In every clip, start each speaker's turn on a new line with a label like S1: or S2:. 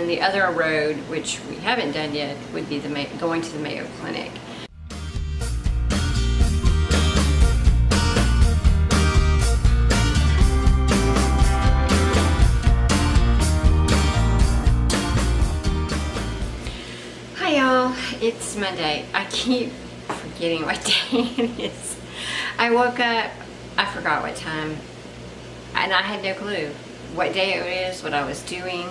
S1: And the other road, which we haven't done yet, would be going to the Mayo Clinic. Hi y'all, it's Monday. I keep forgetting what day it is. I woke up, I forgot what time, and I had no clue what day it is, what I was doing,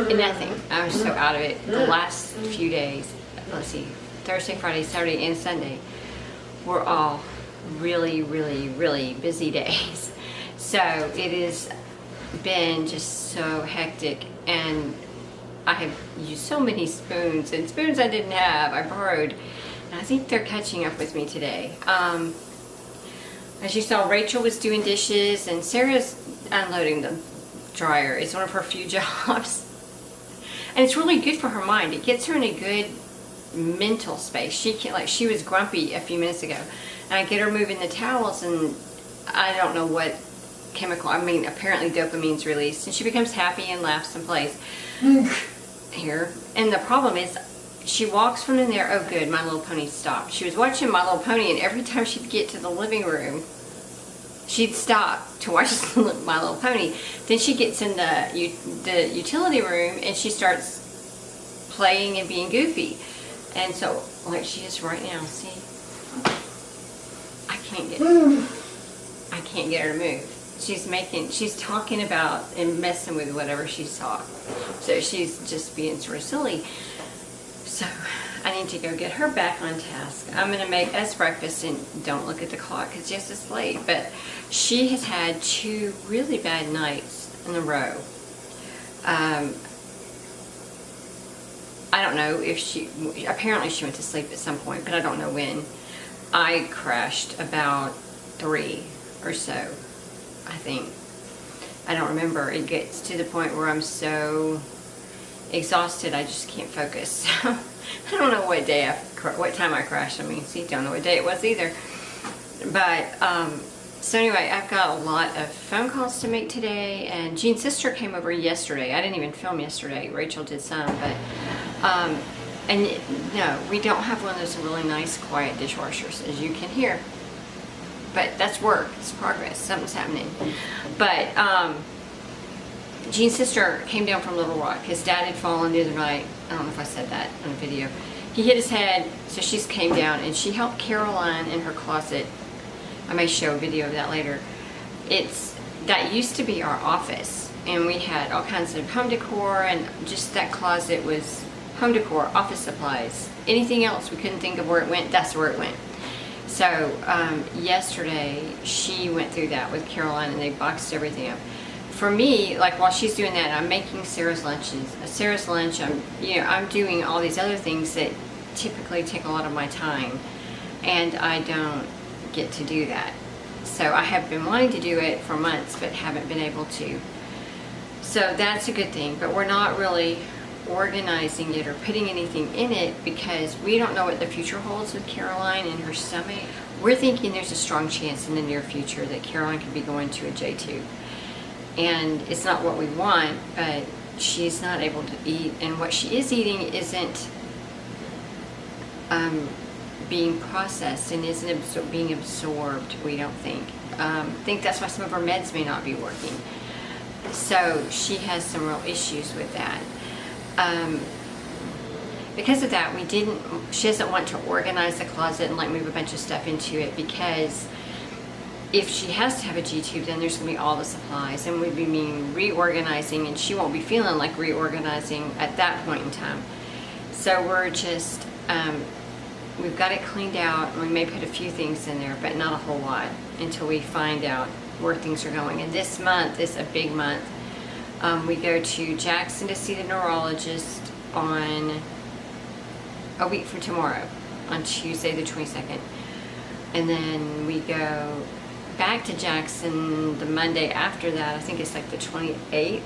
S1: nothing. I was so out of it. The last few days, let's see, Thursday, Friday, Saturday, and Sunday were all really, really, really busy days. So it has been just so hectic, and I have used so many spoons, and spoons I didn't have, I borrowed, and I think they're catching up with me today. As you saw, Rachel was doing dishes, and Sarah's unloading the dryer. It's one of her few jobs. And it's really good for her mind. It gets her in a good mental space. She can, like, she was grumpy a few minutes ago, and I get her moving the towels, and I don't know what chemical, I mean, apparently dopamine's released, and she becomes happy and laughs and plays. Here. And the problem is, she walks from in there, oh good, My Little Pony stopped. She was watching My Little Pony, and every time she'd get to the living room, she'd stop to watch My Little Pony. Then she gets in the utility room, and she starts playing and being goofy. And so, like she is right now, see? I can't get her to move. She's talking about and messing with whatever she saw. So she's just being sort of silly. So I need to go get her back on task. I'm going to make us breakfast, and don't look at the clock because yes, it's late. But she has had 2 really bad nights in a row. I don't know if apparently she went to sleep at some point, but I don't know when. I crashed about 3 or so, I think. I don't remember. It gets to the point where I'm exhausted I just can't focus. I don't know what time I crashed. I mean, see, don't know what day it was either. But so anyway, I've got a lot of phone calls to make today, and Jean's sister came over yesterday. I didn't even film yesterday. Rachel did some, but and no, we don't have one of those really nice quiet dishwashers, as you can hear. But that's work. It's progress. Something's happening. But Jean's sister came down from Little Rock. His dad had fallen the other night. I don't know if I said that on a video. He hit his head, so she came down, and she helped Caroline in her closet. I may show a video of that later. That used to be our office, and we had all kinds of home decor, and just that closet was home decor, office supplies. Anything else we couldn't think of where it went, that's where it went. So yesterday she went through that with Caroline, and they boxed everything up. For me, like while she's doing that, I'm making Sarah's lunch. I'm doing all these other things that typically take a lot of my time, and I don't get to do that. So I have been wanting to do it for months, but haven't been able to. So that's a good thing, but we're not really organizing it or putting anything in it because we don't know what the future holds with Caroline and her stomach. We're thinking there's a strong chance in the near future that Caroline could be going to a J-tube. And it's not what we want, but she's not able to eat, and what she is eating isn't being processed and isn't being absorbed, we don't think. I think that's why some of her meds may not be working. So she has some real issues with that. Because of that, she doesn't want to organize the closet and like move a bunch of stuff into it, because if she has to have a G-tube, then there's going to be all the supplies, and we'd be reorganizing, and she won't be feeling like reorganizing at that point in time. So we're just, we've got it cleaned out, and we may put a few things in there, but not a whole lot until we find out where things are going. And this month is a big month. We go to Jackson to see the neurologist on a week from tomorrow, on Tuesday the 22nd. And then we go back to Jackson the Monday after that. I think it's like the 28th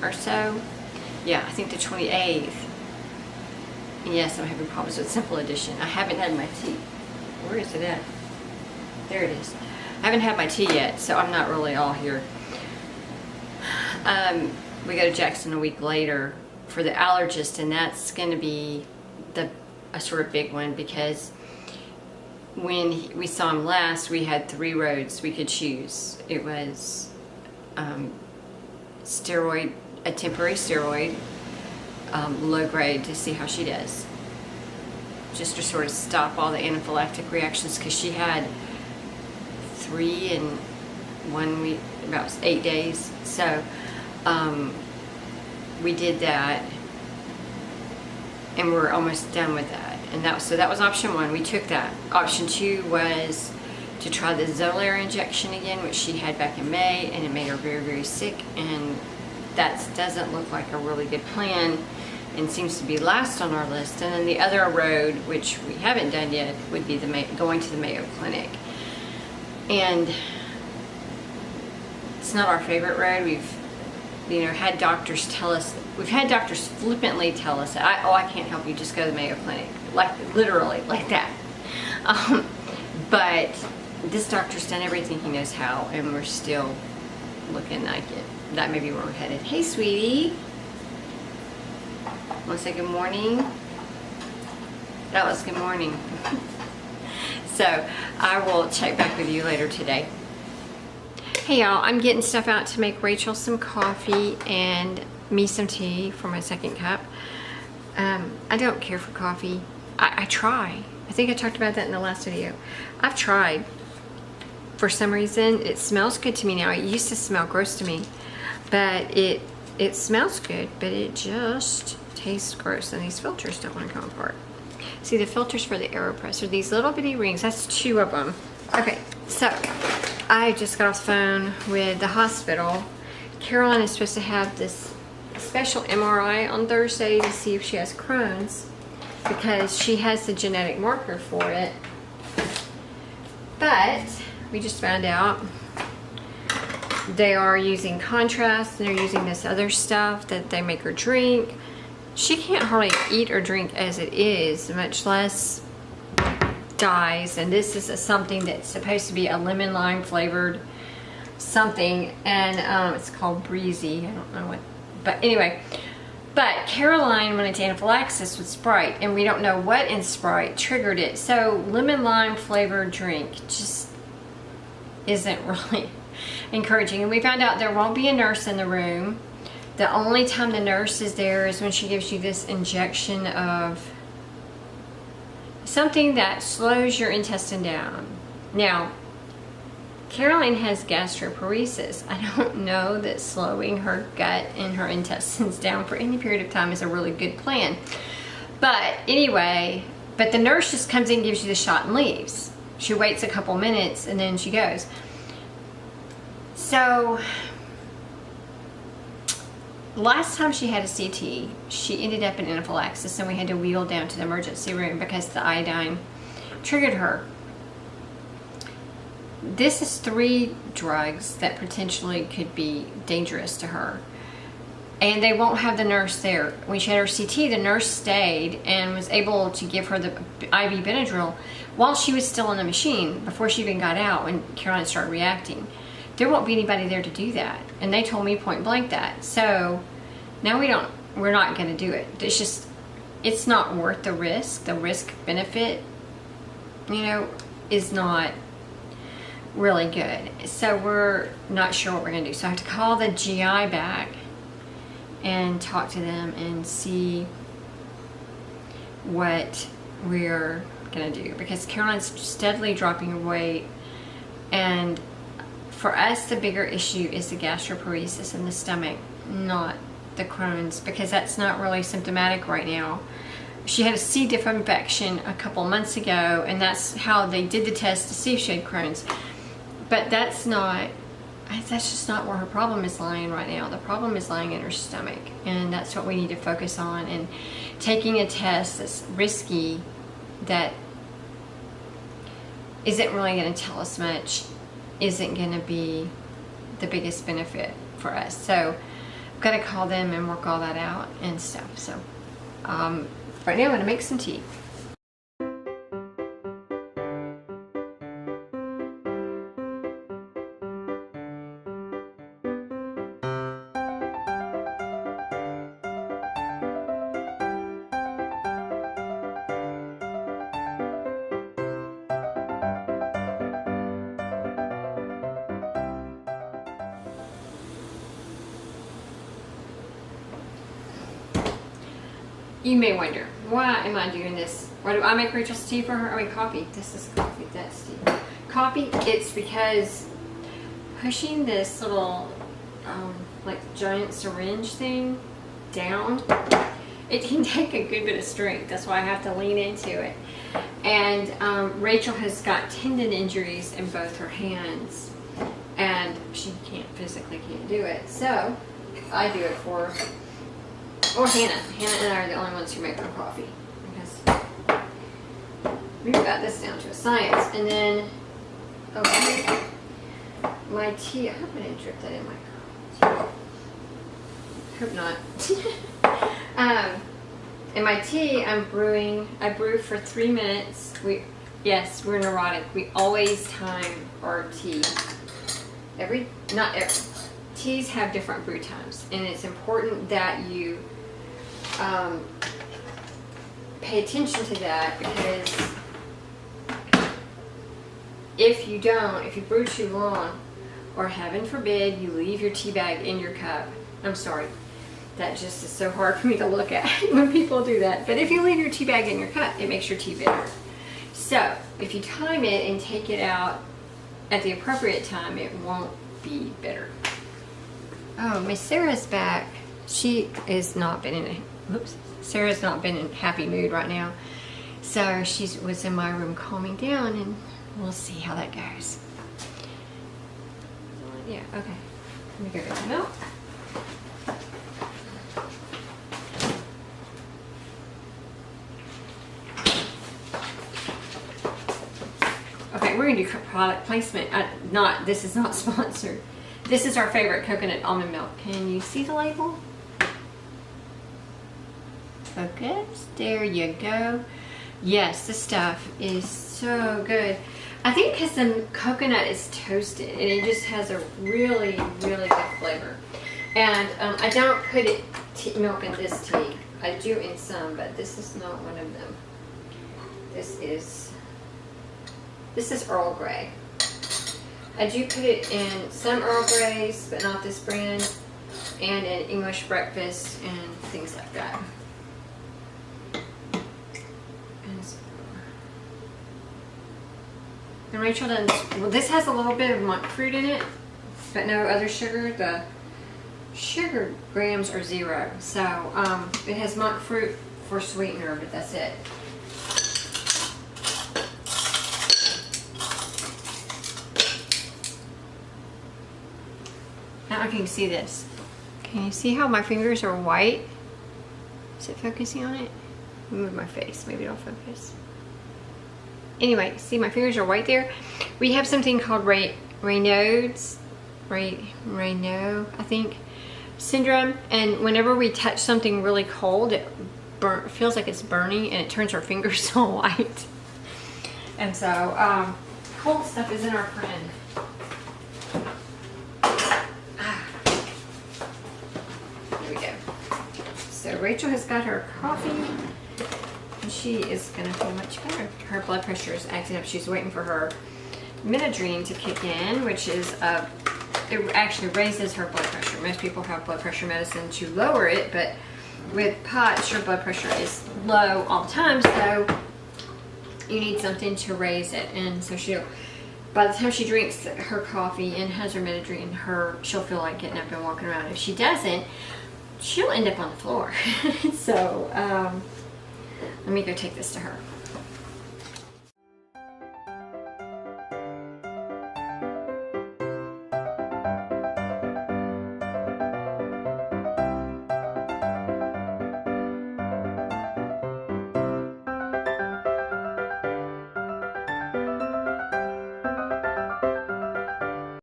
S1: or so. Yeah, I think the 28th. Yes, I'm having problems with Simple Edition. I haven't had my tea. Where is it at? There it is. I haven't had my tea yet, so I'm not really all here. We go to Jackson a week later for the allergist, and that's going to be a sort of big one, because when we saw him last, we had 3 roads we could choose. It was steroid, a temporary steroid, low grade, to see how she does, just to sort of stop all the anaphylactic reactions, because she had 3 in 1 week, about 8 days. So we did that, and we're almost done with that. And that was option 1. We took that. Option 2 was to try the Xolair injection again, which she had back in May, and it made her very, very sick. And that doesn't look like a really good plan, and seems to be last on our list. And then the other road, which we haven't done yet, would be going to the Mayo Clinic. And it's not our favorite road. We've had doctors tell us, we've had doctors flippantly tell us, I can't help you, just go to the Mayo Clinic. Like, literally, like that. But this doctor's done everything he knows how, and we're still looking like it. That may be where we're headed. Hey, sweetie. Want to say good morning? That was good morning. So, I will check back with you later today. Hey y'all, I'm getting stuff out to make Rachel some coffee and me some tea for my second cup. I don't care for coffee. I try. I think I talked about that in the last video. I've tried. For some reason, it smells good to me now. It used to smell gross to me, but it smells good, but it just tastes gross, and these filters don't want to come apart. See, the filters for the AeroPress are these little bitty rings. That's 2 of them. Okay, so I just got off the phone with the hospital. Caroline is supposed to have this special MRI on Thursday to see if she has Crohn's, because she has the genetic marker for it. But we just found out they are using contrast, and they're using this other stuff that they make her drink. She can't hardly eat or drink as it is, much less dyes. And this is something that's supposed to be a lemon lime flavored something, and it's called Breezy. I don't know what, but anyway. But Caroline went into anaphylaxis with Sprite, and we don't know what in Sprite triggered it. So lemon lime flavored drink just isn't really encouraging. And we found out there won't be a nurse in the room. The only time the nurse is there is when she gives you this injection of something that slows your intestine down. Now, Caroline has gastroparesis. I don't know that slowing her gut and her intestines down for any period of time is a really good plan. But anyway, the nurse just comes in, gives you the shot, and leaves. She waits a couple minutes, and then she goes. So, last time she had a CT, she ended up in anaphylaxis, and we had to wheel down to the emergency room because the iodine triggered her. This is 3 drugs that potentially could be dangerous to her. And they won't have the nurse there. When she had her CT, the nurse stayed and was able to give her the IV Benadryl while she was still in the machine, before she even got out when Caroline started reacting. There won't be anybody there to do that. And they told me point blank that. So now we're not going to do it. It's not worth the risk. The risk benefit, is not really good. So we're not sure what we're going to do. So I have to call the GI back and talk to them and see what we're going to do, because Caroline's steadily dropping her weight, and for us the bigger issue is the gastroparesis in the stomach, not the Crohn's, because that's not really symptomatic right now. She had a C. diff infection a couple months ago, and that's how they did the test to see if she had Crohn's. But that's just not where her problem is lying right now. The problem is lying in her stomach, and that's what we need to focus on. And taking a test that's risky, that isn't really going to tell us much, isn't going to be the biggest benefit for us. So I've got to call them and work all that out and stuff. So right now I'm going to make some tea. You may wonder, why am I doing this? Why do I make Rachel's tea for her? I mean, coffee. This is coffee. That's tea. Coffee, it's because pushing this little, like, giant syringe thing down, it can take a good bit of strength. That's why I have to lean into it. And Rachel has got tendon injuries in both her hands, and she physically can't do it. So I do it for her. Or Hannah. Hannah and I are the only ones who make her coffee, because we've got this down to a science. And then okay, my tea. I hope I didn't drip that in my coffee. Hope not. And my tea, I brew for 3 minutes. Yes, we're neurotic. We always time our tea. Teas have different brew times, and it's important that you pay attention to that, because if you brew too long, or heaven forbid, you leave your tea bag in your cup. I'm sorry. That just is so hard for me to look at when people do that. But if you leave your tea bag in your cup, it makes your tea bitter. So if you time it and take it out at the appropriate time, it won't be bitter. Oh, Miss Sarah's back. Sarah's not been in a happy mood right now. So she was in my room calming down, and we'll see how that goes. Yeah, okay. Let me go get the milk. Okay, we're gonna do product placement. This is not sponsored. This is our favorite coconut almond milk. Can you see the label? Focus. There you go. Yes, this stuff is so good. I think because the coconut is toasted, and it just has a really, really good flavor. And I don't put milk in this tea. I do in some, but this is not one of them. This is Earl Grey. I do put it in some Earl Greys, but not this brand, and in English breakfast and things like that. And Rachel well, this has a little bit of monk fruit in it, but no other sugar. The sugar grams are 0, so it has monk fruit for sweetener, but that's it. Now can you see this? Can you see how my fingers are white? Is it focusing on it? Move my face, maybe it'll focus. Anyway, see my fingers are white there? We have something called Raynaud's, Raynaud, I think, syndrome. And whenever we touch something really cold, it feels like it's burning, and it turns our fingers all white. And so, cold stuff isn't our friend. There we go. So Rachel has got her coffee. She is going to feel much better. Her blood pressure is acting up. She's waiting for her Minadrine to kick in, which is it actually raises her blood pressure. Most people have blood pressure medicine to lower it, but with POTS, your blood pressure is low all the time, so you need something to raise it. And so by the time she drinks her coffee and has her Minadrine, she'll feel like getting up and walking around. If she doesn't, she'll end up on the floor. So let me go take this to her.